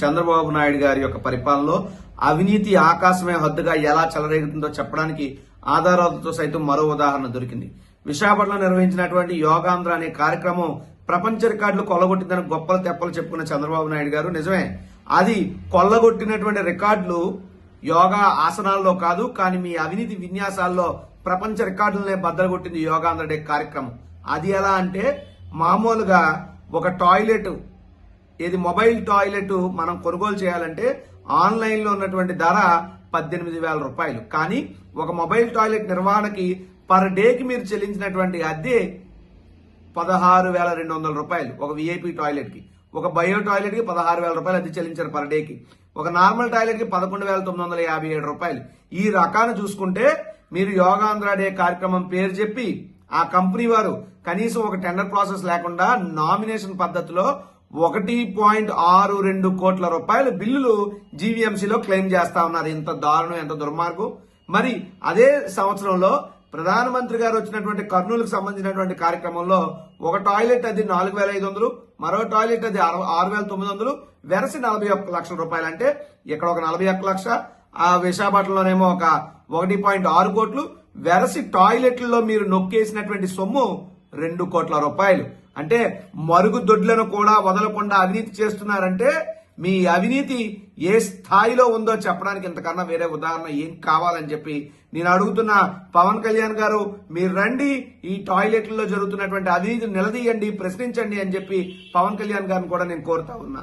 చంద్రబాబు నాయుడు గారి యొక్క పరిపాలనలో అవినీతి ఆకాశమే హద్దుగా ఎలా చెలరేగుతుందో చెప్పడానికి ఆధారాలతో సైతం మరో ఉదాహరణ దొరికింది. విశాఖపట్నంలో నిర్వహించినటువంటి యోగాంధ్ర అనే కార్యక్రమం ప్రపంచ రికార్డులు కొల్లగొట్టిందని గొప్పలు తెప్పలు చెప్పుకున్న చంద్రబాబు నాయుడు గారు నిజమే, అది కొల్లగొట్టినటువంటి రికార్డులు యోగా ఆసనాల్లో కాదు, కానీ మీ అవినీతి విన్యాసాల్లో ప్రపంచ రికార్డులనే బద్దలు కొట్టింది యోగాంధ్ర డే కార్యక్రమం. అది ఎలా అంటే, మామూలుగా ఒక టాయిలెట్, ఇది మొబైల్ టాయిలెట్ మనం కొనుగోలు చేయాలంటే ఆన్లైన్ లో ఉన్నటువంటి ధర 18,000 రూపాయలు. కానీ ఒక మొబైల్ టాయిలెట్ నిర్వహణకి పర్ డేకి మీరు చెల్లించినటువంటి అద్దె 16,200 రూపాయలు. ఒక విఐపి టాయిలెట్ కి, ఒక బయో టాయిలెట్ కి 16,000 రూపాయలు అద్దె చెల్లించారు పర్ డేకి. ఒక నార్మల్ టాయిలెట్ కి 11,957 రూపాయలు. ఈ రకాన్ని చూసుకుంటే మీరు యోగాంధ్ర డే కార్యక్రమం పేరు చెప్పి ఆ కంపెనీ వారు కనీసం ఒక టెండర్ ప్రాసెస్ లేకుండా నామినేషన్ పద్ధతిలో 1.62 కోట్ల రూపాయల బిల్లులు జీవీఎంసీలో క్లెయిమ్ చేస్తా ఉన్నారు. ఎంత దారుణం, ఎంత దుర్మార్గం. మరి అదే సంవత్సరంలో ప్రధానమంత్రి గారు వచ్చినటువంటి కర్నూలుకు సంబంధించినటువంటి కార్యక్రమంలో ఒక టాయిలెట్ అది 4,500, మరో టాయిలెట్ అది 6,900, వెరసి 41 లక్షల రూపాయలు. అంటే ఇక్కడ ఒక 41 లక్ష, ఆ విశాఖపట్నంలోనేమో ఒక 1.6 కోట్లు, వెరసి టాయిలెట్లలో మీరు నొక్కేసినటువంటి సొమ్ము 2 కోట్ల రూపాయలు. అంటే మరుగుదొడ్లను కూడా వదలకుండా అవినీతి చేస్తున్నారంటే మీ అవినీతి ఏ స్థాయిలో ఉందో చెప్పడానికి ఇంతకన్నా వేరే ఉదాహరణ ఏం కావాలని చెప్పి నేను అడుగుతున్న పవన్ కళ్యాణ్ గారు, మీరు రండి, ఈ టాయిలెట్లలో జరుగుతున్నటువంటి అవినీతిని నిలదీయండి, ప్రశ్నించండి అని చెప్పి పవన్ కళ్యాణ్ గారిని కూడా నేను కోరుతా ఉన్నా.